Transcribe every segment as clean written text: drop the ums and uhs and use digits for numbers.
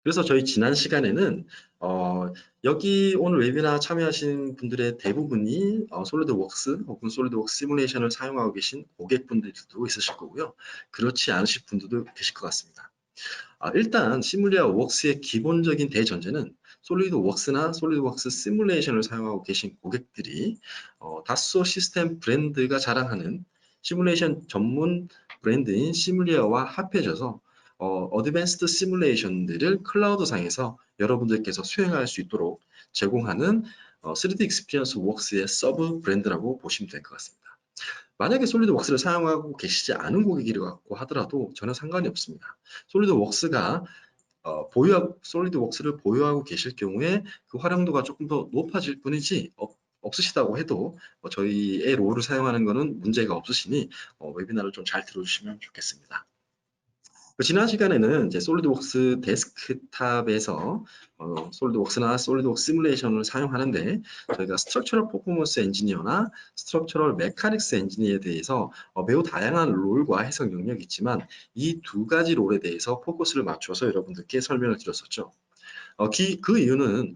그래서 저희 지난 시간에는 여기 오늘 웨비나 참여하신 분들의 대부분이 솔리드웍스 혹은 솔리드웍스 시뮬레이션을 사용하고 계신 고객분들도 있으실 거고요. 그렇지 않으실 분들도 계실 것 같습니다. 일단 시뮬리아 웍스의 기본적인 대전제는 솔리드웍스나 솔리드웍스 시뮬레이션을 사용하고 계신 고객들이 다소 시스템 브랜드가 자랑하는 시뮬레이션 전문 브랜드인 시뮬리아와 합해져서 어드밴스드 시뮬레이션들을 클라우드상에서 여러분들께서 수행할 수 있도록 제공하는 3D 익스피리언스 웍스의 서브 브랜드라고 보시면 될 것 같습니다. 만약에 솔리드웍스를 사용하고 계시지 않은 고객이라고 하더라도 전혀 상관이 없습니다. 솔리드웍스가 솔리드웍스를 보유하고 계실 경우에 그 활용도가 조금 더 높아질 뿐이지 없으시다고 해도 저희의 롤을 사용하는 것은 문제가 없으시니 웨비나를 좀 잘 들어주시면 좋겠습니다. 지난 시간에는 이제 솔리드웍스 데스크탑에서 솔리드웍스나 솔리드웍스 시뮬레이션을 사용하는데 저희가 스트럭처럴 퍼포먼스 엔지니어나 스트럭처럴 메카닉스 엔지니어에 대해서 매우 다양한 롤과 해석 영역이 있지만 이 두 가지 롤에 대해서 포커스를 맞춰서 여러분들께 설명을 드렸었죠. 그 이유는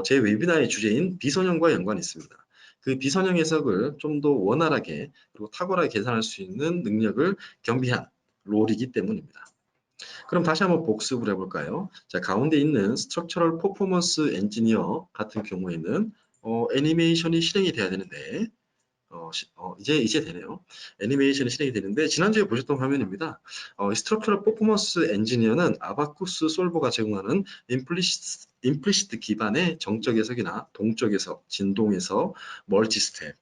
제 웨비나의 주제인 비선형과 연관이 있습니다. 그 비선형 해석을 좀 더 원활하게 그리고 탁월하게 계산할 수 있는 능력을 겸비한 롤이기 때문입니다. 그럼 다시 한번 복습을 해볼까요? 자, 가운데 있는 스트럭처럴 퍼포먼스 엔지니어 같은 경우에는 애니메이션이 실행이 돼야 되는데 이제 되네요. 애니메이션이 실행이 되는데 지난주에 보셨던 화면입니다. 스트럭처럴 퍼포먼스 엔지니어는 아바쿠스 솔버가 제공하는 임플리시트 기반의 정적 해석이나 동적 해석, 진동 해석, 멀티 스텝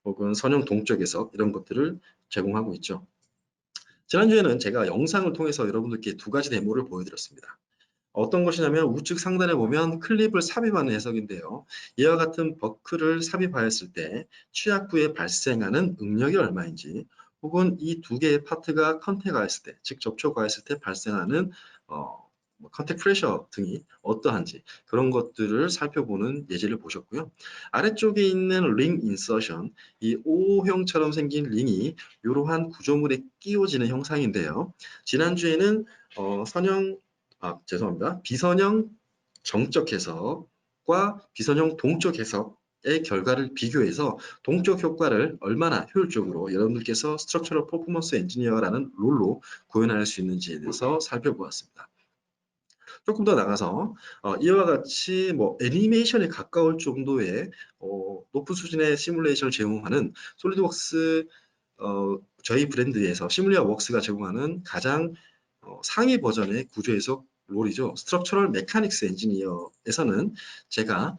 혹은 선형 동적 해석 이런 것들을 제공하고 있죠. 지난주에는 제가 영상을 통해서 여러분들께 두 가지 데모를 보여드렸습니다. 어떤 것이냐면 우측 상단에 보면 클립을 삽입하는 해석인데요. 이와 같은 버크를 삽입하였을 때 취약부에 발생하는 응력이 얼마인지 혹은 이 두 개의 파트가 컨택하였을 때, 즉 접촉하였을 때 발생하는 컨택 프레셔 등이 어떠한지 그런 것들을 살펴보는 예제를 보셨고요. 아래쪽에 있는 링 인서션, 이 O형처럼 생긴 링이 이러한 구조물에 끼워지는 형상인데요. 지난주에는 비선형 정적 해석과 비선형 동적 해석의 결과를 비교해서 동적 효과를 얼마나 효율적으로 여러분들께서 스트럭처럴 퍼포먼스 엔지니어라는 롤로 구현할 수 있는지에 대해서 살펴보았습니다. 조금 더 나가서 이와 같이 애니메이션에 가까울 정도의 높은 수준의 시뮬레이션을 제공하는 솔리드웍스 저희 브랜드에서 시뮬리아 웍스가 제공하는 가장 상위 버전의 구조 해석 롤이죠. 스트럭처럴 메카닉스 엔지니어에서는 제가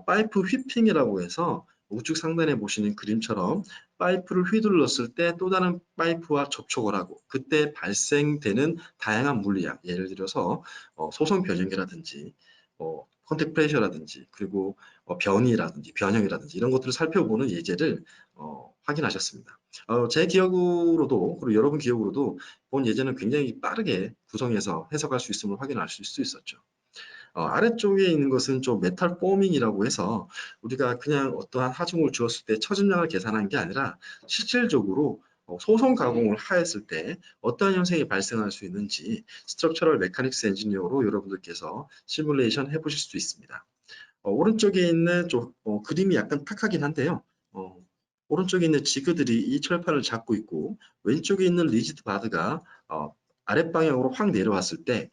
파이프 휘핑이라고 해서 우측 상단에 보시는 그림처럼 파이프를 휘둘렀을 때 또 다른 파이프와 접촉을 하고 그때 발생되는 다양한 물리학, 예를 들어서 소성 변형이라든지 컨택 프레셔라든지 그리고 변형이라든지 이런 것들을 살펴보는 예제를 확인하셨습니다. 제 기억으로도 그리고 여러분 기억으로도 본 예제는 굉장히 빠르게 구성해서 해석할 수 있음을 확인할 수 있었죠. 아래쪽에 있는 것은 좀 메탈 포밍이라고 해서 우리가 그냥 어떠한 하중을 주었을 때 처짐량을 계산한 게 아니라 실질적으로 소성 가공을 하였을 때 어떠한 현상이 발생할 수 있는지 스트럭처럴 메카닉스 엔지니어로 여러분들께서 시뮬레이션 해보실 수 있습니다. 오른쪽에 있는 그림이 약간 탁하긴 한데요. 오른쪽에 있는 지그들이 이 철판을 잡고 있고 왼쪽에 있는 리지드 바드가 아랫방향으로 확 내려왔을 때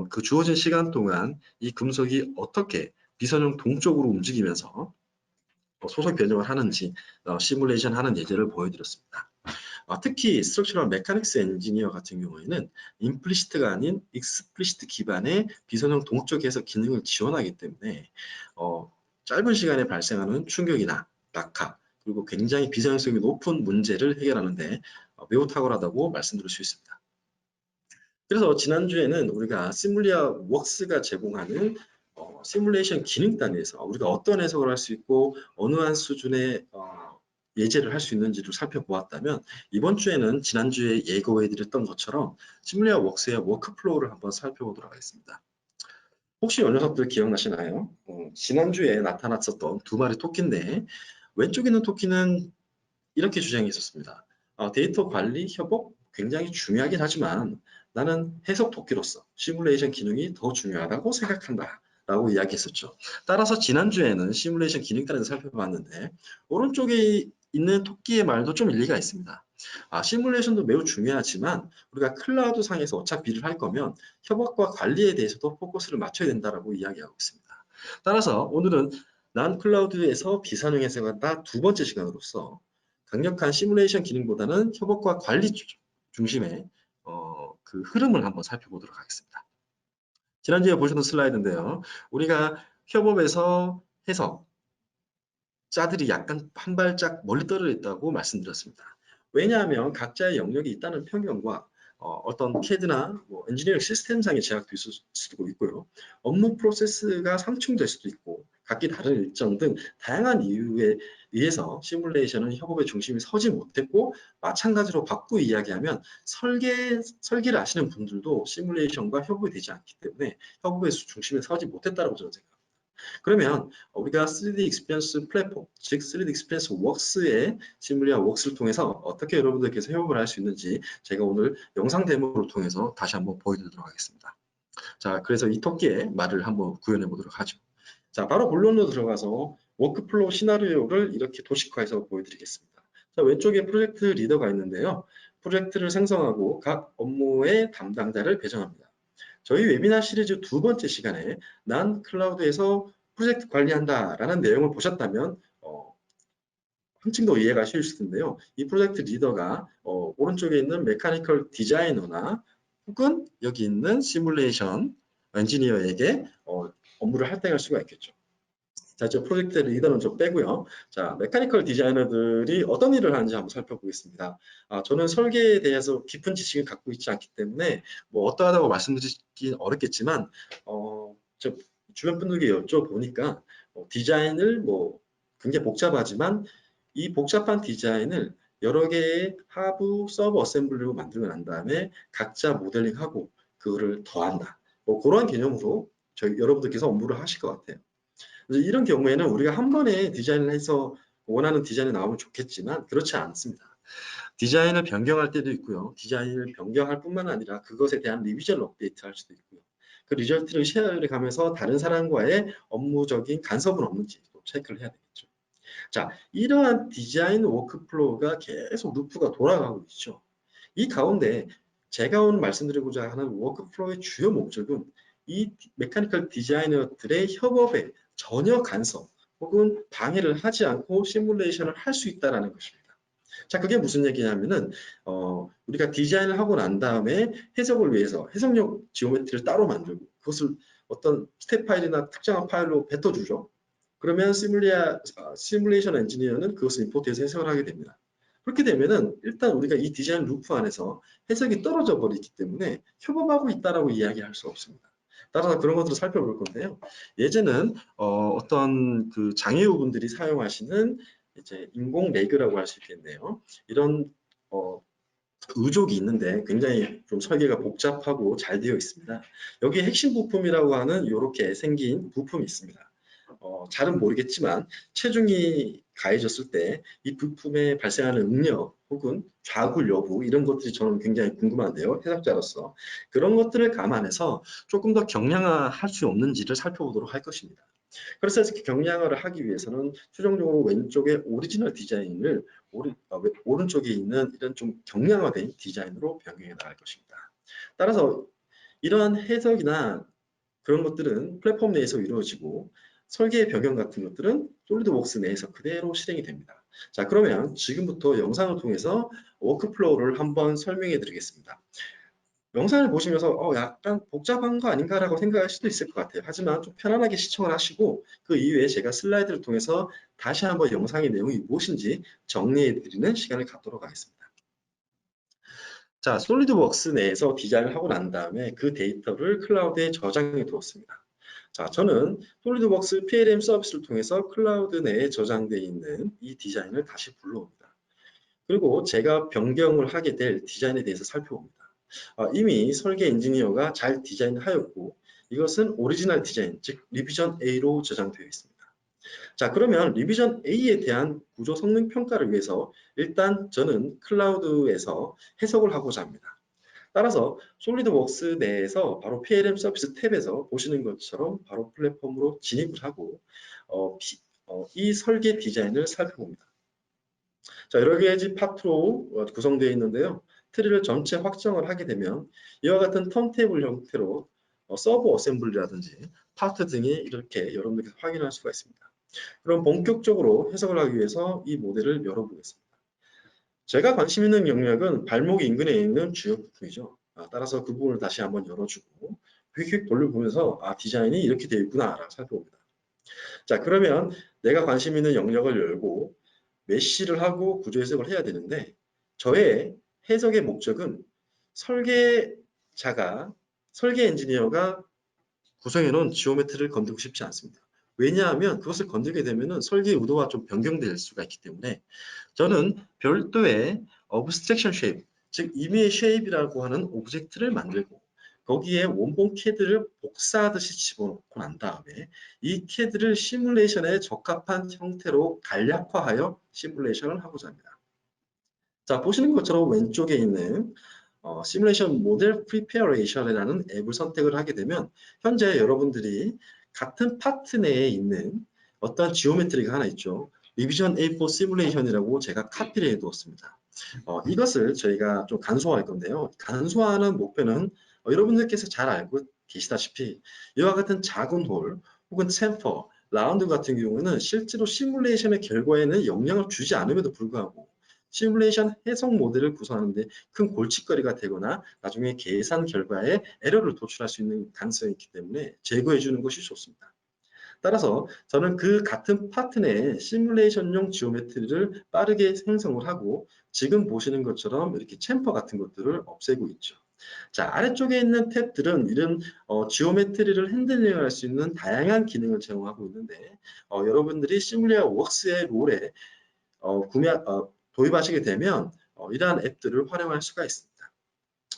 그 주어진 시간 동안 이 금속이 어떻게 비선형 동쪽으로 움직이면서 소속 변형을 하는지 시뮬레이션 하는 예제를 보여드렸습니다. 특히 스트럭처럴 메카닉스 엔지니어 같은 경우에는 임플리시트가 아닌 익스플리시트 기반의 비선형 동적 해석 기능을 지원하기 때문에 짧은 시간에 발생하는 충격이나 낙하 그리고 굉장히 비선형성이 높은 문제를 해결하는데 매우 탁월하다고 말씀드릴 수 있습니다. 그래서 지난주에는 우리가 시뮬리아 웍스가 제공하는 시뮬레이션 기능단에서 우리가 어떤 해석을 할 수 있고 어느 한 수준의 예제를 할 수 있는지를 살펴보았다면 이번 주에는 지난주에 예고해드렸던 것처럼 시뮬리아 웍스의 워크플로우를 한번 살펴보도록 하겠습니다. 혹시 이 녀석들 기억나시나요? 지난주에 나타났었던 두 마리 토끼인데 왼쪽에 있는 토끼는 이렇게 주장이 있었습니다. 데이터 관리, 협업, 굉장히 중요하긴 하지만 나는 해석 도끼로서 시뮬레이션 기능이 더 중요하다고 생각한다. 라고 이야기했었죠. 따라서 지난주에는 시뮬레이션 기능 단에서 살펴봤는데 오른쪽에 있는 토끼의 말도 좀 일리가 있습니다. 시뮬레이션도 매우 중요하지만 우리가 클라우드 상에서 어차피 일을 할 거면 협업과 관리에 대해서도 포커스를 맞춰야 된다고 이야기하고 있습니다. 따라서 오늘은 난 클라우드에서 비선형 해석한다 두 번째 시간으로서 강력한 시뮬레이션 기능보다는 협업과 관리 중심의 그 흐름을 한번 살펴보도록 하겠습니다. 지난주에 보셨던 슬라이드인데요. 우리가 협업에서 해석, 자들이 약간 한 발짝 멀리 떨어져 있다고 말씀드렸습니다. 왜냐하면 각자의 영역이 있다는 편견과 어떤 CAD나 엔지니어링 시스템상의 제약도 있을 수도 있고요. 업무 프로세스가 상충될 수도 있고 각기 다른 일정 등 다양한 이유에 의해서 시뮬레이션은 협업의 중심이 서지 못했고 마찬가지로 바꾸고 이야기하면 설계를 아시는 분들도 시뮬레이션과 협업이 되지 않기 때문에 협업의 중심에 서지 못했다고 저는 생각합니다. 그러면 우리가 3D 익스피리언스 플랫폼, 즉 3D 익스피리언스 웍스의 시뮬리아 웍스를 통해서 어떻게 여러분들께서 협업을 할 수 있는지 제가 오늘 영상 데모를 통해서 다시 한번 보여드리도록 하겠습니다. 자, 그래서 이 토끼의 말을 한번 구현해 보도록 하죠. 자, 바로 본론으로 들어가서 워크플로우 시나리오를 이렇게 도식화해서 보여드리겠습니다. 자, 왼쪽에 프로젝트 리더가 있는데요. 프로젝트를 생성하고 각 업무의 담당자를 배정합니다. 저희 웨비나 시리즈 두 번째 시간에 난 클라우드에서 프로젝트 관리한다 라는 내용을 보셨다면 한층 더 이해가 쉬우실 텐데요. 이 프로젝트 리더가 오른쪽에 있는 메카니컬 디자이너나 혹은 여기 있는 시뮬레이션 엔지니어에게 업무를 할당할 수가 있겠죠. 자, 저 프로젝트 리더는 좀 빼고요. 자, 메카니컬 디자이너들이 어떤 일을 하는지 한번 살펴보겠습니다. 저는 설계에 대해서 깊은 지식을 갖고 있지 않기 때문에 어떠하다고 말씀드리긴 어렵겠지만 저 주변 분들께 여쭤보니까 디자인을 굉장히 복잡하지만 이 복잡한 디자인을 여러 개의 하부 서브 어셈블리로 만들고 난 다음에 각자 모델링하고 그거를 더한다. 그런 개념으로 여러분들께서 업무를 하실 것 같아요. 이런 경우에는 우리가 한 번에 디자인을 해서 원하는 디자인이 나오면 좋겠지만 그렇지 않습니다. 디자인을 변경할 때도 있고요. 디자인을 변경할 뿐만 아니라 그것에 대한 리비전을 업데이트할 수도 있고요. 그 리절트를 쉐어해 가면서 다른 사람과의 업무적인 간섭은 없는지 또 체크를 해야 되겠죠. 자, 이러한 디자인 워크플로우가 계속 루프가 돌아가고 있죠. 이 가운데 제가 오늘 말씀드리고자 하는 워크플로우의 주요 목적은 이 메카니컬 디자이너들의 협업에 전혀 간섭 혹은 방해를 하지 않고 시뮬레이션을 할 수 있다는 것입니다. 자, 그게 무슨 얘기냐면은 우리가 디자인을 하고 난 다음에 해석을 위해서 해석용 지오메트리를 따로 만들고 그것을 어떤 스텝 파일이나 특정한 파일로 뱉어주죠. 그러면 시뮬레이션 엔지니어는 그것을 임포트해서 해석을 하게 됩니다. 그렇게 되면은 일단 우리가 이 디자인 루프 안에서 해석이 떨어져 버리기 때문에 협업하고 있다라고 이야기할 수 없습니다. 따라서 그런 것들을 살펴볼 건데요. 예전은 어떤 그 장애우분들이 사용하시는 이제 인공 레그라고 할 수 있겠네요. 이런 의족이 있는데 굉장히 좀 설계가 복잡하고 잘 되어 있습니다. 여기에 핵심 부품이라고 하는 이렇게 생긴 부품이 있습니다. 잘은 모르겠지만 체중이 가해졌을 때 이 부품에 발생하는 응력 혹은 좌굴 여부 이런 것들이 저는 굉장히 궁금한데요. 해석자로서 그런 것들을 감안해서 조금 더 경량화할 수 없는지를 살펴보도록 할 것입니다. 그래서 이렇게 경량화를 하기 위해서는 최종적으로 왼쪽에 오리지널 디자인을 오른쪽에 있는 이런 좀 경량화된 디자인으로 변경해 나갈 것입니다. 따라서 이러한 해석이나 그런 것들은 플랫폼 내에서 이루어지고 설계의 변경 같은 것들은 솔리드웍스 내에서 그대로 실행이 됩니다. 자, 그러면 지금부터 영상을 통해서 워크플로우를 한번 설명해 드리겠습니다. 영상을 보시면서 약간 복잡한 거 아닌가라고 생각할 수도 있을 것 같아요. 하지만 좀 편안하게 시청을 하시고 그 이후에 제가 슬라이드를 통해서 다시 한번 영상의 내용이 무엇인지 정리해 드리는 시간을 갖도록 하겠습니다. 자, 솔리드웍스 내에서 디자인을 하고 난 다음에 그 데이터를 클라우드에 저장해 두었습니다. 자, 저는 솔리드웍스 PLM 서비스를 통해서 클라우드 내에 저장되어 있는 이 디자인을 다시 불러옵니다. 그리고 제가 변경을 하게 될 디자인에 대해서 살펴봅니다. 이미 설계 엔지니어가 잘 디자인을 하였고 이것은 오리지널 디자인, 즉 리비전 A로 저장되어 있습니다. 자, 그러면 리비전 A에 대한 구조 성능 평가를 위해서 일단 저는 클라우드에서 해석을 하고자 합니다. 따라서 솔리드웍스 내에서 바로 PLM 서비스 탭에서 보시는 것처럼 바로 플랫폼으로 진입을 하고 이 설계 디자인을 살펴봅니다. 자, 여러 가지 파트로 구성되어 있는데요. 트리를 전체 확정을 하게 되면 이와 같은 턴테이블 형태로 서브 어셈블리라든지 파트 등이 이렇게 여러분들께서 확인할 수가 있습니다. 그럼 본격적으로 해석을 하기 위해서 이 모델을 열어보겠습니다. 제가 관심 있는 영역은 발목 인근에 있는 주요 부품이죠. 따라서 그 부분을 다시 한번 열어주고 휙휙 돌려보면서 디자인이 이렇게 되어 있구나 라고 살펴봅니다. 자, 그러면 내가 관심 있는 영역을 열고 메쉬를 하고 구조 해석을 해야 되는데 저의 해석의 목적은 설계 엔지니어가 구성해 놓은 지오메트리를 건들고 싶지 않습니다. 왜냐하면 그것을 건들게 되면 설계 의도와 좀 변경될 수가 있기 때문에 저는 별도의 Abstraction Shape, 즉 임의의 쉐입이라고 하는 오브젝트를 만들고 거기에 원본 CAD를 복사하듯이 집어넣고 난 다음에 이 CAD를 시뮬레이션에 적합한 형태로 간략화하여 시뮬레이션을 하고자 합니다. 자, 보시는 것처럼 왼쪽에 있는 시뮬레이션 모델 프리페어레이션이라는 앱을 선택을 하게 되면 현재 여러분들이 같은 파트 내에 있는 어떤 지오메트리가 하나 있죠. 리비전 A4 시뮬레이션이라고 제가 카피를 해두었습니다. 이것을 저희가 좀 간소화할 건데요. 간소화하는 목표는 여러분들께서 잘 알고 계시다시피 이와 같은 작은 홀 혹은 챔퍼, 라운드 같은 경우는 실제로 시뮬레이션의 결과에는 영향을 주지 않음에도 불구하고 시뮬레이션 해석 모델을 구성하는데 큰 골칫거리가 되거나 나중에 계산 결과에 에러를 도출할 수 있는 가능성이 있기 때문에 제거해 주는 것이 좋습니다. 따라서 저는 그 같은 파트 내에 시뮬레이션용 지오메트리를 빠르게 생성을 하고 지금 보시는 것처럼 이렇게 챔퍼 같은 것들을 없애고 있죠. 자, 아래쪽에 있는 탭들은 이런 지오메트리를 핸들링할 수 있는 다양한 기능을 제공하고 있는데 여러분들이 시뮬리아 웍스의 롤에 도입하시게 되면 이러한 앱들을 활용할 수가 있습니다.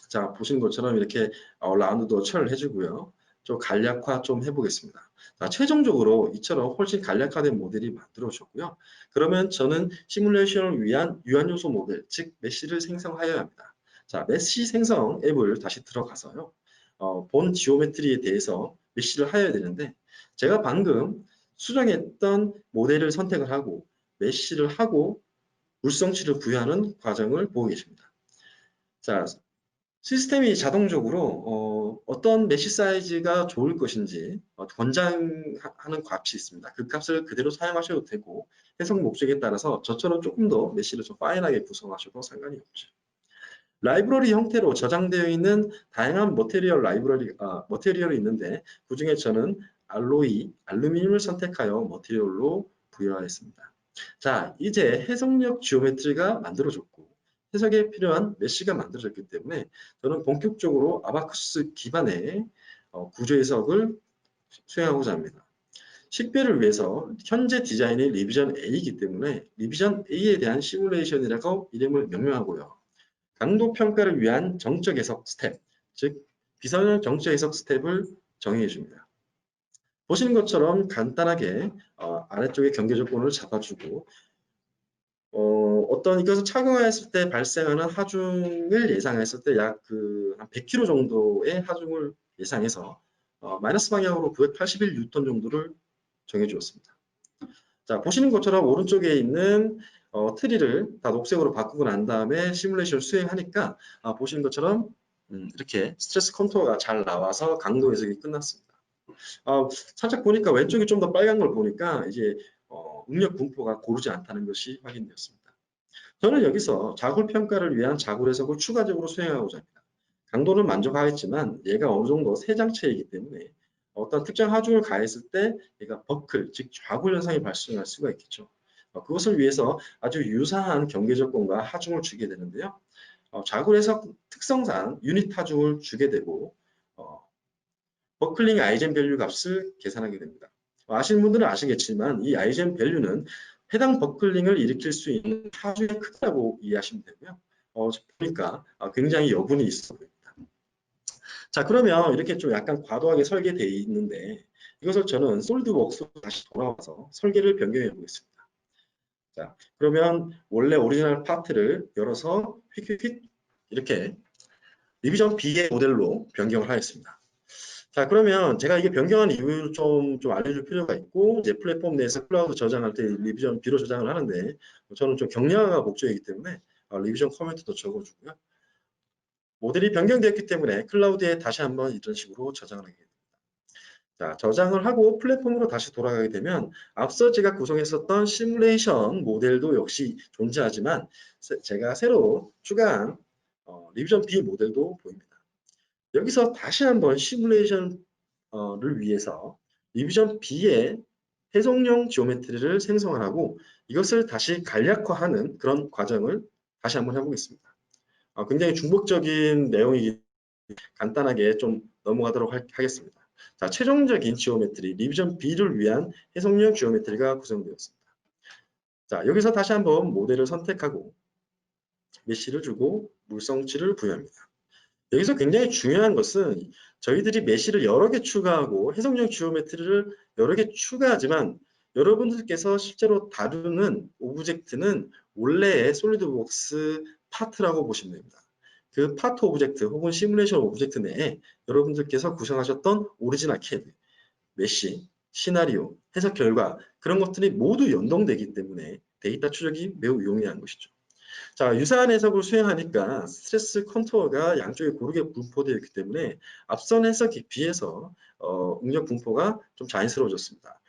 자, 보시는 것처럼 이렇게 라운드도 처리를 해주고요. 좀 간략화 좀 해보겠습니다. 자, 최종적으로 이처럼 훨씬 간략화된 모델이 만들어졌고요. 그러면 저는 시뮬레이션을 위한 유한 요소 모델, 즉 메쉬를 생성하여야 합니다. 자, 메쉬 생성 앱을 다시 들어가서요. 본 지오메트리에 대해서 메쉬를 하여야 되는데 제가 방금 수정했던 모델을 선택을 하고 메쉬를 하고 물성치를 부여하는 과정을 보고 계십니다. 자, 시스템이 자동적으로 어떤 메쉬 사이즈가 좋을 것인지 권장하는 값이 있습니다. 그 값을 그대로 사용하셔도 되고 해석 목적에 따라서 저처럼 조금 더 메쉬를 좀 파인하게 구성하셔도 상관이 없죠. 라이브러리 형태로 저장되어 있는 다양한 머테리얼이 있는데 그 중에 저는 알루미늄을 선택하여 머테리얼로 부여하였습니다. 자, 이제 해석력 지오메트리가 만들어졌고 해석에 필요한 메쉬가 만들어졌기 때문에 저는 본격적으로 아바쿠스 기반의 구조 해석을 수행하고자 합니다. 식별을 위해서 현재 디자인이 리비전 A이기 때문에 리비전 A에 대한 시뮬레이션이라고 이름을 명명하고요. 강도 평가를 위한 정적 해석 스텝, 즉 비선형 정적 해석 스텝을 정의해 줍니다. 보시는 것처럼 간단하게 아래쪽에 경계 조건을 잡아주고 어떤 이것을 착용했을 때 발생하는 하중을 예상했을 때 약 한 100kg 정도의 하중을 예상해서 마이너스 방향으로 981N 정도를 정해 주었습니다. 자, 보시는 것처럼 오른쪽에 있는 트리를 다 녹색으로 바꾸고 난 다음에 시뮬레이션을 수행하니까 보시는 것처럼 이렇게 스트레스 컨트롤가 잘 나와서 강도 해석이 끝났습니다. 살짝 보니까 왼쪽이 좀 더 빨간 걸 보니까 이제 응력 분포가 고르지 않다는 것이 확인되었습니다. 저는 여기서 자굴 평가를 위한 자굴 해석을 추가적으로 수행하고자 합니다. 강도는 만족하겠지만 얘가 어느 정도 세장체이기 때문에 어떤 특정 하중을 가했을 때 얘가 버클, 즉 좌굴 현상이 발생할 수가 있겠죠. 그것을 위해서 아주 유사한 경계 조건과 하중을 주게 되는데요. 자굴 해석 특성상 유닛 하중을 주게 되고 버클링 아이젠 밸류 값을 계산하게 됩니다. 아시는 분들은 아시겠지만 이 아이젠 밸류는 해당 버클링을 일으킬 수 있는 하중의 크기라고 이해하시면 되고요. 보니까 굉장히 여분이 있어 보입니다. 자, 그러면 이렇게 좀 약간 과도하게 설계되어 있는데 이것을 저는 솔리드웍스로 다시 돌아와서 설계를 변경해 보겠습니다. 자, 그러면 원래 오리지널 파트를 열어서 휙휙휙 이렇게 리비전 B의 모델로 변경을 하겠습니다. 자, 그러면 제가 이게 변경한 이유를 좀 알려줄 필요가 있고, 이제 플랫폼 내에서 클라우드 저장할 때 리비전 B로 저장을 하는데, 저는 좀 격려가 목적이기 때문에 리비전 커멘트도 적어주고요. 모델이 변경되었기 때문에 클라우드에 다시 한번 이런 식으로 저장을 하게 됩니다. 자, 저장을 하고 플랫폼으로 다시 돌아가게 되면 앞서 제가 구성했었던 시뮬레이션 모델도 역시 존재하지만 제가 새로 추가한 리비전 B 모델도 보입니다. 여기서 다시 한번 시뮬레이션을 위해서 리비전 B의 해석용 지오메트리를 생성하고 이것을 다시 간략화하는 그런 과정을 다시 한번 해보겠습니다. 굉장히 중복적인 내용이기 때문에 간단하게 좀 넘어가도록 하겠습니다. 자, 최종적인 지오메트리, 리비전 B를 위한 해석용 지오메트리가 구성되었습니다. 자, 여기서 다시 한번 모델을 선택하고 메시를 주고 물성치를 부여합니다. 여기서 굉장히 중요한 것은 저희들이 메시를 여러 개 추가하고 해석용 지오메트리를 여러 개 추가하지만 여러분들께서 실제로 다루는 오브젝트는 원래의 솔리드웍스 파트라고 보시면 됩니다. 그 파트 오브젝트 혹은 시뮬레이션 오브젝트 내에 여러분들께서 구성하셨던 오리지널 CAD, 메시, 시나리오, 해석 결과 그런 것들이 모두 연동되기 때문에 데이터 추적이 매우 용이한 것이죠. 자, 유사한 해석을 수행하니까 스트레스 컨트롤가 양쪽에 고르게 분포되어 있기 때문에 앞선 해석에 비해서 응력 분포가 좀 자연스러워졌습니다.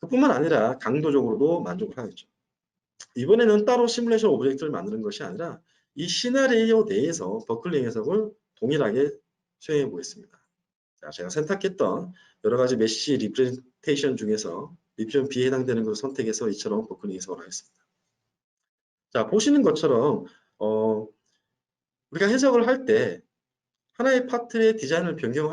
그뿐만 아니라 강도적으로도 만족을 하겠죠. 이번에는 따로 시뮬레이션 오브젝트를 만드는 것이 아니라 이 시나리오 내에서 버클링 해석을 동일하게 수행해 보겠습니다. 자, 제가 선택했던 여러 가지 메시 리프레젠테이션 중에서 리비전 B에 해당되는 것을 선택해서 이처럼 버클링 해석을 하겠습니다. 자, 보시는 것처럼 우리가 해석을 할 때 하나의 파트의 디자인을 변경을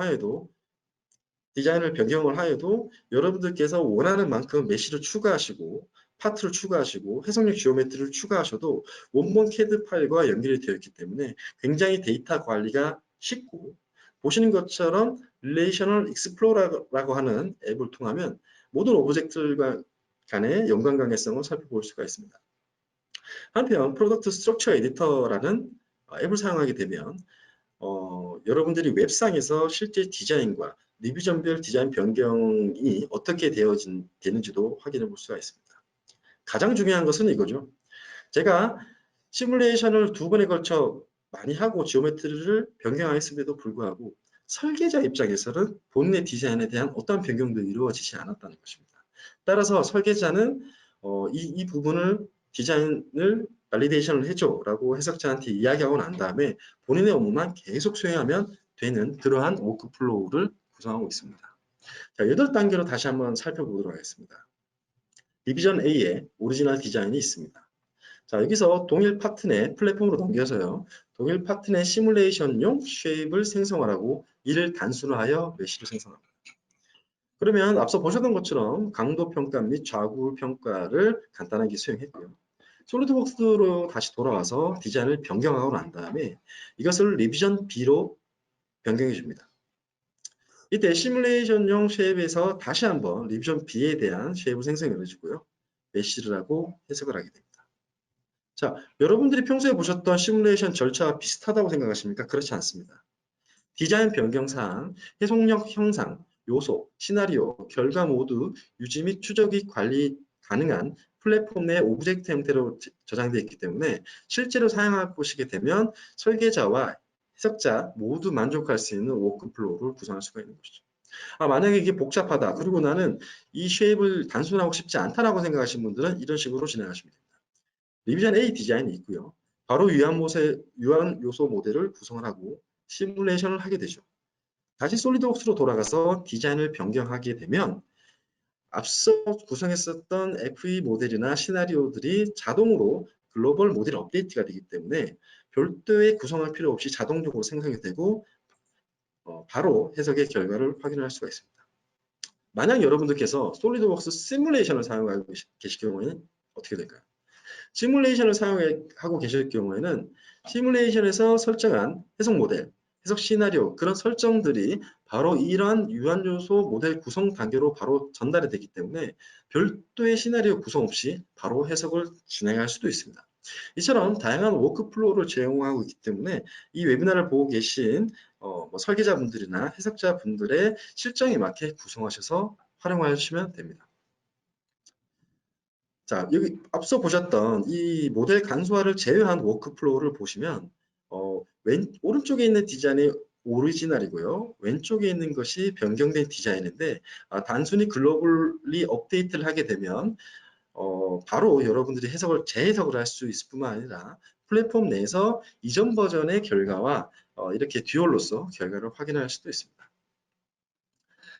하여도 여러분들께서 원하는 만큼 메시를 추가하시고 파트를 추가하시고 해석용 지오메트리를 추가하셔도 원본 CAD 파일과 연결이 되어 있기 때문에 굉장히 데이터 관리가 쉽고 보시는 것처럼 릴레이셔널 익스플로러라고 하는 앱을 통하면 모든 오브젝트들과 간의 연관관계성을 살펴볼 수가 있습니다. 한편 프로덕트 스트럭처 에디터라는 앱을 사용하게 되면 여러분들이 웹상에서 실제 디자인과 리비전별 디자인 변경이 어떻게 되는지도 확인해 볼 수가 있습니다. 가장 중요한 것은 이거죠. 제가 시뮬레이션을 2번에 걸쳐 많이 하고 지오메트리를 변경하였음에도 불구하고 설계자 입장에서는 본인의 디자인에 대한 어떠한 변경도 이루어지지 않았다는 것입니다. 따라서 설계자는 이 부분을 디자인을 발리데이션을 해줘 라고 해석자한테 이야기하고 난 다음에 본인의 업무만 계속 수행하면 되는 그러한 워크플로우를 구성하고 있습니다. 자, 8단계로 다시 한번 살펴보도록 하겠습니다. 디비전 A에 오리지널 디자인이 있습니다. 자, 여기서 동일 파트 내 플랫폼으로 넘겨서요. 동일 파트 내 시뮬레이션용 쉐입을 생성하라고 이를 단순화하여 메시를 생성합니다. 그러면 앞서 보셨던 것처럼 강도 평가 및 좌구 평가를 간단하게 수행했고요. 솔리드웍스로 다시 돌아와서 디자인을 변경하고 난 다음에 이것을 리비전 B로 변경해 줍니다. 이때 시뮬레이션용 쉐입에서 다시 한번 리비전 B에 대한 쉐입을 생성해 주고요. 메시를 하고 해석을 하게 됩니다. 자, 여러분들이 평소에 보셨던 시뮬레이션 절차와 비슷하다고 생각하십니까? 그렇지 않습니다. 디자인 변경 사항, 해석력 형상, 요소, 시나리오, 결과 모두 유지 및 추적이 관리 가능한 플랫폼 내 오브젝트 형태로 저장되어 있기 때문에 실제로 사용해 보시게 되면 설계자와 해석자 모두 만족할 수 있는 워크플로우를 구성할 수가 있는 것이죠. 만약에 이게 복잡하다. 그리고 나는 이 쉐입을 단순하고 싶지 않다라고 생각하시는 분들은 이런 식으로 진행하시면 됩니다. 리비전 A 디자인이 있고요. 바로 유한 요소 모델을 구성을 하고 시뮬레이션을 하게 되죠. 다시 솔리드웍스로 돌아가서 디자인을 변경하게 되면 앞서 구성했었던 FE 모델이나 시나리오들이 자동으로 글로벌 모델 업데이트가 되기 때문에 별도의 구성할 필요 없이 자동적으로 생성이 되고 바로 해석의 결과를 확인할 수가 있습니다. 만약 여러분들께서 솔리드웍스 시뮬레이션을 사용하고 계실 경우에는 어떻게 될까요? 시뮬레이션을 사용하고 계실 경우에는 시뮬레이션에서 설정한 해석 모델, 해석 시나리오, 그런 설정들이 바로 이러한 유한 요소 모델 구성 단계로 바로 전달이 되기 때문에 별도의 시나리오 구성 없이 바로 해석을 진행할 수도 있습니다. 이처럼 다양한 워크플로우를 제공하고 있기 때문에 이 웨비나를 보고 계신 뭐 설계자분들이나 해석자분들의 실정에 맞게 구성하셔서 활용하시면 됩니다. 자, 여기 앞서 보셨던 이 모델 간소화를 제외한 워크플로우를 보시면 오른쪽에 있는 디자인이 오리지널이고요. 왼쪽에 있는 것이 변경된 디자인인데 단순히 글로벌리 업데이트를 하게 되면 바로 여러분들이 재해석을 할 수 있을 뿐만 아니라 플랫폼 내에서 이전 버전의 결과와 이렇게 듀얼로서 결과를 확인할 수도 있습니다.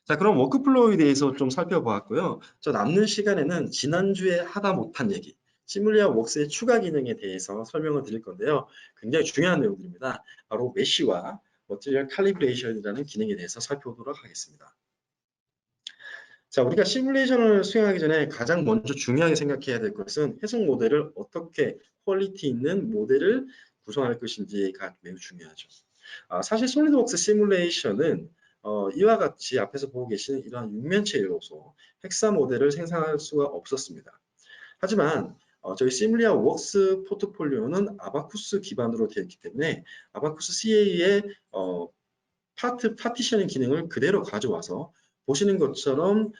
자, 그럼 워크플로우에 대해서 좀 살펴보았고요. 저 남는 시간에는 지난주에 하다 못한 얘기, 시뮬리아 웍스의 추가 기능에 대해서 설명을 드릴 건데요. 굉장히 중요한 내용들입니다. 바로 메쉬와 머티리얼 칼리브레이션이라는 기능에 대해서 살펴보도록 하겠습니다. 자, 우리가 시뮬레이션을 수행하기 전에 가장 먼저 중요하게 생각해야 될 것은 해석 모델을 어떻게 퀄리티 있는 모델을 구성할 것인지가 매우 중요하죠. 사실 솔리드웍스 시뮬레이션은 이와 같이 앞에서 보고 계시는 이러한 육면체 요소, 헥사 모델을 생성할 수가 없었습니다. 하지만 저희 시뮬리아 웍스 포트폴리오는 아바쿠스 기반으로 되어 있기 때문에 아바쿠스 CA의 파티셔닝 기능을 그대로 가져와서 보시는 것처럼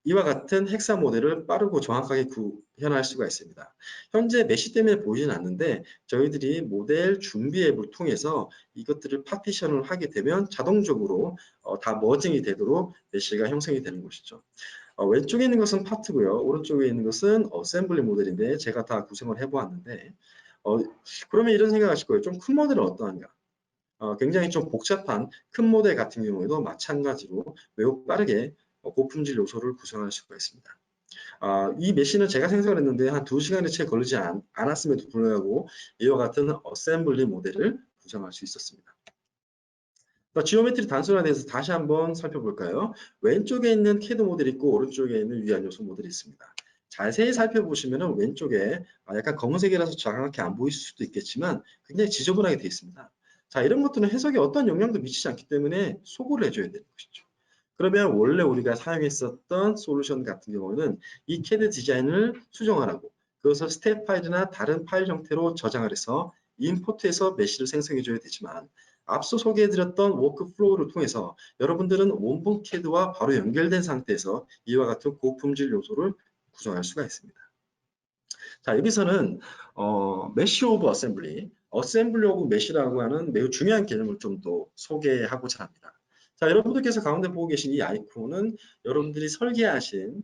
이와 같은 헥사 모델을 빠르고 정확하게 구현할 수가 있습니다. 현재 메시 때문에 보이진 않는데 저희들이 모델 준비 앱을 통해서 이것들을 파티션을 하게 되면 자동적으로 다 머징이 되도록 메시가 형성이 되는 것이죠. 왼쪽에 있는 것은 파트고요. 오른쪽에 있는 것은 어셈블리 모델인데 제가 다 구성을 해보았는데 그러면 이런 생각하실 거예요. 좀 큰 모델은 어떠한가? 굉장히 좀 복잡한 큰 모델 같은 경우에도 마찬가지로 매우 빠르게 고품질 요소를 구성할 수가 있습니다. 이 메시는 제가 생성했는데 한 2시간이 채 걸리지 않았음에도 불구하고 이와 같은 어셈블리 모델을 구성할 수 있었습니다. 지오메트리 단순화에 대해서 다시 한번 살펴볼까요? 왼쪽에 있는 캐드 모델이 있고 오른쪽에 있는 유한 요소 모델이 있습니다. 자세히 살펴보시면 왼쪽에 약간 검은색이라서 정확히 안 보일 수도 있겠지만 굉장히 지저분하게 되어 있습니다. 자, 이런 것들은 해석에 어떤 영향도 미치지 않기 때문에 소구를 해줘야 되는 것이죠. 그러면 원래 우리가 사용했었던 솔루션 같은 경우는 이 캐드 디자인을 수정하라고 그것을 스텝 파일이나 다른 파일 형태로 저장을 해서 임포트해서 메시를 생성해줘야 되지만 앞서 소개해드렸던 워크플로우를 통해서 여러분들은 원본 캐드와 바로 연결된 상태에서 이와 같은 고품질 요소를 구성할 수가 있습니다. 자, 여기서는 메쉬 오브 어셈블리 오브 메쉬라고 하는 매우 중요한 개념을 좀 더 소개하고자 합니다. 자, 여러분들께서 가운데 보고 계신 이 아이콘은 여러분들이 설계하신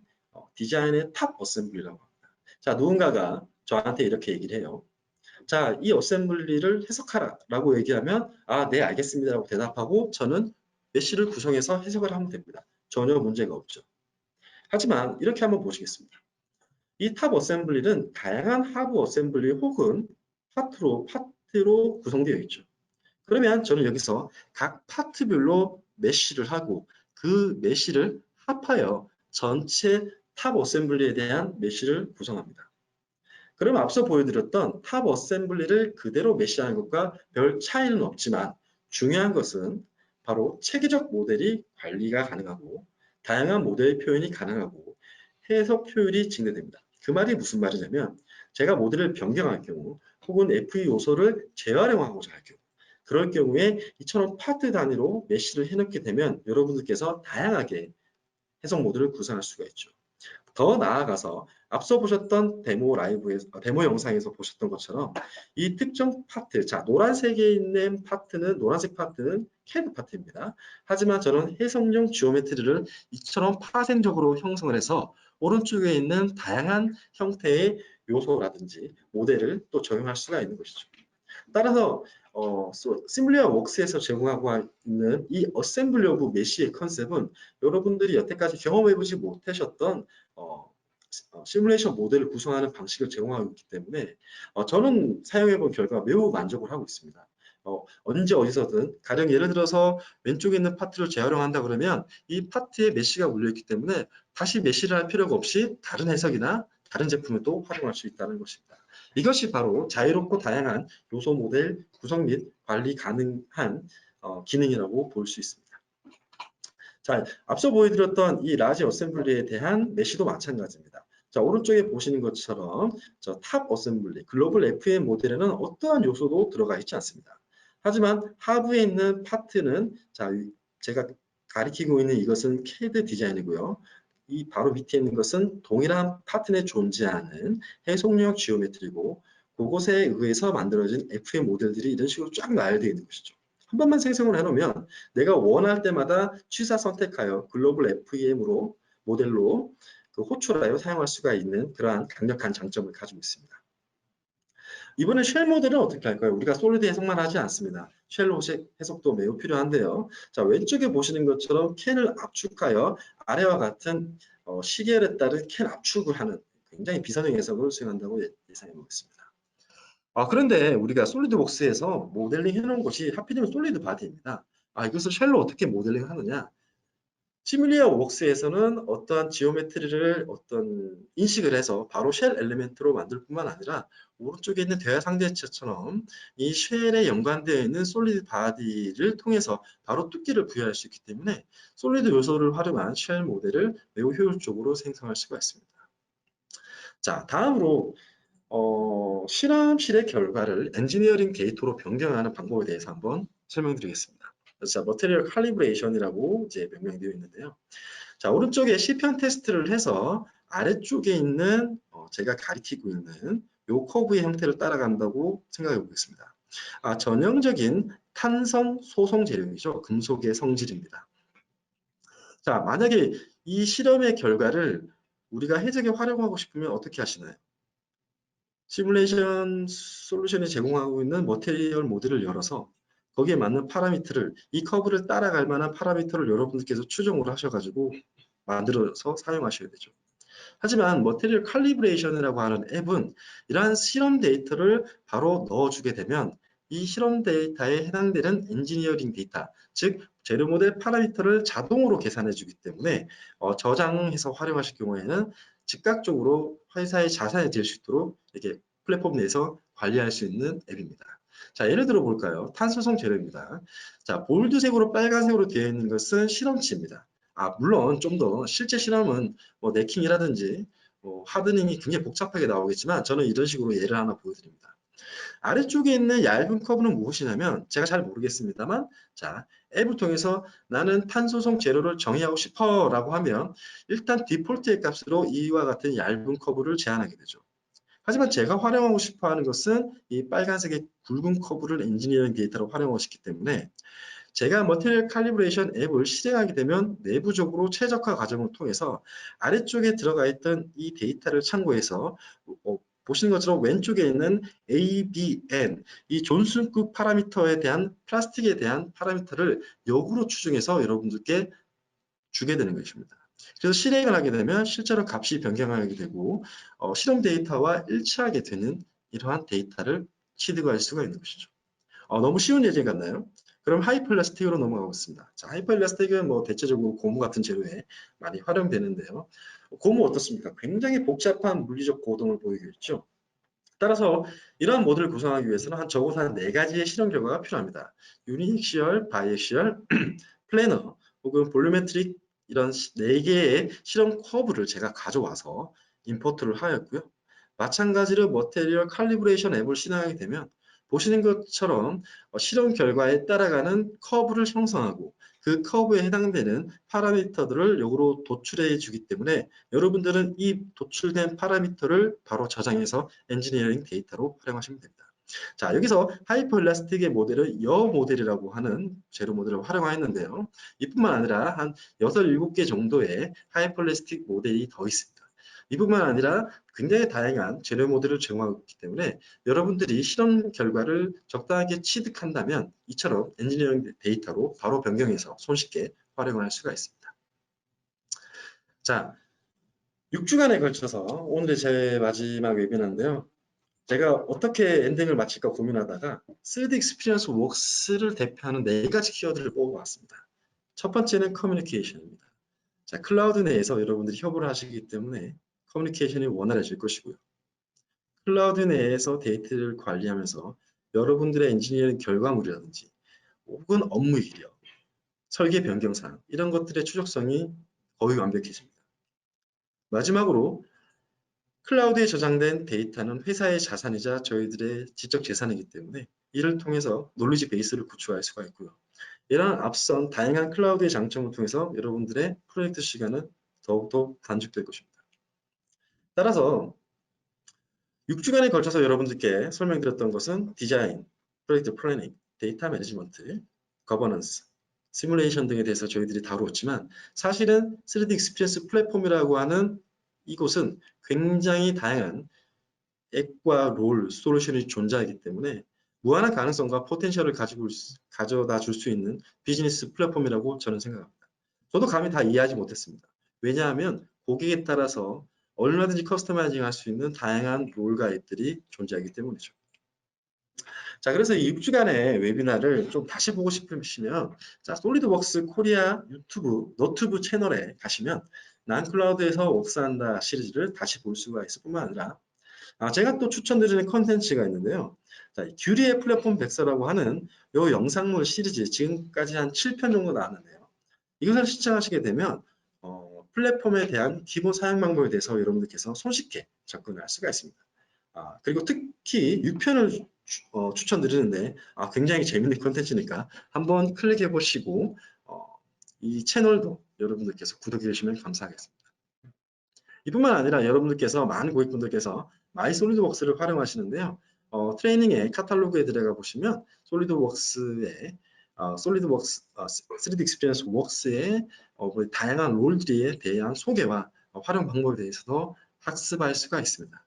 디자인의 탑 어셈블리라고 합니다. 자, 누군가가 저한테 이렇게 얘기를 해요. 자, 이 어셈블리를 해석하라 라고 얘기하면 네, 알겠습니다 라고 대답하고 저는 메쉬를 구성해서 해석을 하면 됩니다. 전혀 문제가 없죠. 하지만 이렇게 한번 보시겠습니다. 이 탑 어셈블리는 다양한 하부 어셈블리 혹은 파트로 구성되어 있죠. 그러면 저는 여기서 각 파트별로 메쉬를 하고 그 메쉬를 합하여 전체 탑 어셈블리에 대한 메쉬를 구성합니다. 그럼 앞서 보여드렸던 탑 어셈블리를 그대로 메쉬하는 것과 별 차이는 없지만 중요한 것은 바로 체계적 모델이 관리가 가능하고 다양한 모델 표현이 가능하고 해석 효율이 증대됩니다. 그 말이 무슨 말이냐면 제가 모델을 변경할 경우 혹은 FE 요소를 재활용하고자 할 경우 그럴 경우에 이처럼 파트 단위로 메쉬를 해놓게 되면 여러분들께서 다양하게 해석 모델을 구성할 수가 있죠. 더 나아가서 앞서 보셨던 데모 영상에서 보셨던 것처럼 이 특정 파트, 자, 노란색에 있는 파트는, 노란색 파트는 CAD 파트입니다. 하지만 저는 해석용 지오메트리를 이처럼 파생적으로 형성을 해서 오른쪽에 있는 다양한 형태의 요소라든지 모델을 또 적용할 수가 있는 것이죠. 따라서 시뮬리아 웍스에서 제공하고 있는 이 어셈블리 오브 메쉬의 컨셉은 여러분들이 여태까지 경험해보지 못하셨던 시뮬레이션 모델을 구성하는 방식을 제공하고 있기 때문에 저는 사용해본 결과 매우 만족을 하고 있습니다. 언제 어디서든 가령 예를 들어서 왼쪽에 있는 파트를 재활용한다 그러면 이 파트에 메쉬가 물려있기 때문에 다시 메쉬를 할 필요가 없이 다른 해석이나 다른 제품을 또 활용할 수 있다는 것입니다. 이것이 바로 자유롭고 다양한 요소 모델 구성 및 관리 가능한 기능이라고 볼 수 있습니다. 자, 앞서 보여드렸던 이 라지 어셈블리에 대한 메시도 마찬가지입니다. 자, 오른쪽에 보시는 것처럼 저 탑 어셈블리, 글로벌 FM 모델에는 어떠한 요소도 들어가 있지 않습니다. 하지만 하부에 있는 파트는 자, 제가 가리키고 있는 이것은 CAD 디자인이고요. 이 바로 밑에 있는 것은 동일한 파트 내 존재하는 해속력 지오메트리고 그것에 의해서 만들어진 FM 모델들이 이런 식으로 쫙 나열되어 있는 것이죠. 한 번만 생성을 해놓으면 내가 원할 때마다 취사 선택하여 글로벌 FEM으로 모델로 그 호출하여 사용할 수가 있는 그러한 강력한 장점을 가지고 있습니다. 이번에 쉘 모델은 어떻게 할까요? 우리가 솔리드 해석만 하지 않습니다. 쉘 해석도 매우 필요한데요. 자, 왼쪽에 보시는 것처럼 캔을 압축하여 아래와 같은 시계열에 따른 캔 압축을 하는 굉장히 비선형 해석을 수행한다고 예상해 보겠습니다. 그런데 우리가 솔리드웍스에서 모델링 해놓은 것이 하필이면 솔리드 바디입니다. 이것을 쉘로 어떻게 모델링 하느냐? 시뮬리아 웍스에서는 어떠한 지오메트리를 인식을 해서 바로 쉘 엘리멘트로 만들 뿐만 아니라 오른쪽에 있는 대화 상대체처럼 이 쉘에 연관되어 있는 솔리드 바디를 통해서 바로 뚜기를 부여할 수 있기 때문에 솔리드 요소를 활용한 쉘 모델을 매우 효율적으로 생성할 수가 있습니다. 자, 다음으로 실험실의 결과를 엔지니어링 데이터로 변경하는 방법에 대해서 한번 설명드리겠습니다. 자, 머테리얼 칼리브레이션이라고 이제 명명되어 있는데요. 자, 오른쪽에 시편 테스트를 해서 아래쪽에 있는 제가 가리키고 있는 요 커브의 형태를 따라간다고 생각해 보겠습니다. 전형적인 탄성 소성 재료이죠. 금속의 성질입니다. 자, 만약에 이 실험의 결과를 우리가 해석에 활용하고 싶으면 어떻게 하시나요? 시뮬레이션 솔루션이 제공하고 있는 머테리얼 모델을 열어서 거기에 맞는 파라미터를 이 커브를 따라갈 만한 파라미터를 여러분들께서 추정을 하셔가지고 만들어서 사용하셔야 되죠. 하지만 머테리얼 칼리브레이션이라고 하는 앱은 이러한 실험 데이터를 바로 넣어주게 되면 이 실험 데이터에 해당되는 엔지니어링 데이터, 즉 재료 모델 파라미터를 자동으로 계산해 주기 때문에 저장해서 활용하실 경우에는 즉각적으로 회사의 자산이 될 수 있도록 이렇게 플랫폼 내에서 관리할 수 있는 앱입니다. 자, 예를 들어 볼까요? 탄소성 재료입니다. 자, 볼드색으로 빨간색으로 되어 있는 것은 실험치입니다. 물론 좀 더 실제 실험은 네킹이라든지 하드닝이 굉장히 복잡하게 나오겠지만 저는 이런 식으로 예를 하나 보여드립니다. 아래쪽에 있는 얇은 커브는 무엇이냐면 제가 잘 모르겠습니다만 자, 앱을 통해서 나는 탄소성 재료를 정의하고 싶어 라고 하면 일단 디폴트의 값으로 이와 같은 얇은 커브를 제한하게 되죠. 하지만 제가 활용하고 싶어 하는 것은 이 빨간색의 굵은 커브를 엔지니어링 데이터로 활용하고 싶기 때문에 제가 머티리얼 칼리브레이션 앱을 실행하게 되면 내부적으로 최적화 과정을 통해서 아래쪽에 들어가 있던 이 데이터를 참고해서 보시는 것처럼 왼쪽에 있는 ABN, 이 존슨급 파라미터에 대한 플라스틱에 대한 파라미터를 역으로 추정해서 여러분들께 주게 되는 것입니다. 그래서 실행을 하게 되면 실제로 값이 변경하게 되고 실험 데이터와 일치하게 되는 이러한 데이터를 취득할 수가 있는 것이죠. 너무 쉬운 예제 같나요? 그럼 하이퍼엘라스틱으로 넘어가겠습니다. 자, 하이퍼엘라스틱은 대체적으로 고무 같은 재료에 많이 활용되는데요. 고무 어떻습니까? 굉장히 복잡한 물리적 고동을 보이겠죠. 따라서 이러한 모델을 구성하기 위해서는 적어도 한 4가지의 실험 결과가 필요합니다. 유니액시얼, 바이액시얼, 플래너 혹은 볼루메트릭 이런 4개의 실험 커브를 제가 가져와서 임포트를 하였고요. 마찬가지로 머테리얼 칼리브레이션 앱을 실행하게 되면 보시는 것처럼 실험 결과에 따라가는 커브를 형성하고 그 커브에 해당되는 파라미터들을 역으로 도출해 주기 때문에 여러분들은 이 도출된 파라미터를 바로 저장해서 엔지니어링 데이터로 활용하시면 됩니다. 자, 여기서 하이퍼엘라스틱의 모델을 여 모델이라고 하는 재료 모델을 활용하였는데요. 이뿐만 아니라 한 6, 7개 정도의 하이퍼엘라스틱 모델이 더 있습니다. 이뿐만 아니라 굉장히 다양한 재료 모델을 제공하고 있기 때문에 여러분들이 실험 결과를 적당하게 취득한다면 이처럼 엔지니어링 데이터로 바로 변경해서 손쉽게 활용할 수가 있습니다. 자, 6주간에 걸쳐서 오늘의 제 마지막 웨비나인데요. 제가 어떻게 엔딩을 마칠까 고민하다가 3D 익스피리언스 웍스를 대표하는 4가지 키워드를 뽑아봤습니다. 첫 번째는 커뮤니케이션입니다. 자, 클라우드 내에서 여러분들이 협업을 하시기 때문에 커뮤니케이션이 원활해질 것이고요. 클라우드 내에서 데이터를 관리하면서 여러분들의 엔지니어링 결과물이라든지 혹은 업무 이력, 설계 변경사항 이런 것들의 추적성이 거의 완벽해집니다. 마지막으로 클라우드에 저장된 데이터는 회사의 자산이자 저희들의 지적 재산이기 때문에 이를 통해서 놀리지 베이스를 구축할 수가 있고요. 이러한 앞선 다양한 클라우드의 장점을 통해서 여러분들의 프로젝트 시간은 더욱더 단축될 것입니다. 따라서 6주간에 걸쳐서 여러분들께 설명드렸던 것은 디자인, 프로젝트 플래닝, 데이터 매니지먼트, 거버넌스, 시뮬레이션 등에 대해서 저희들이 다루었지만 사실은 3D 익스피리언스 플랫폼이라고 하는 이곳은 굉장히 다양한 앱과 롤, 솔루션이 존재하기 때문에 무한한 가능성과 포텐셜을 가져다 줄 수 있는 비즈니스 플랫폼이라고 저는 생각합니다. 저도 감히 다 이해하지 못했습니다. 왜냐하면 고객에 따라서 얼마든지 커스터마이징 할 수 있는 다양한 롤과 앱들이 존재하기 때문이죠. 자, 그래서 이 6주간의 웨비나를 좀 다시 보고 싶으시면 자, 솔리드웍스 코리아 유튜브, 너튜브 채널에 가시면 난 클라우드에서 웍스한다 시리즈를 다시 볼 수가 있을 뿐만 아니라 제가 또 추천드리는 컨텐츠가 있는데요. 자, 규리의 플랫폼 백서라고 하는 이 영상물 시리즈 지금까지 한 7편 정도 나왔는데요. 이것을 시청하시게 되면 플랫폼에 대한 기본 사용 방법에 대해서 여러분들께서 손쉽게 접근할 수가 있습니다. 그리고 특히 6편을 추천드리는데 굉장히 재밌는 컨텐츠니까 한번 클릭해 보시고 이 채널도 여러분들께서 구독해 주시면 감사하겠습니다. 이뿐만 아니라 여러분들께서 많은 고객분들께서 마이 솔리드웍스를 활용하시는데요. 트레이닝의 카탈로그에 들어가 보시면 솔리드웍스의 3D 익스피리언스 웍스의 다양한 롤들에 대한 소개와 활용 방법에 대해서도 학습할 수가 있습니다.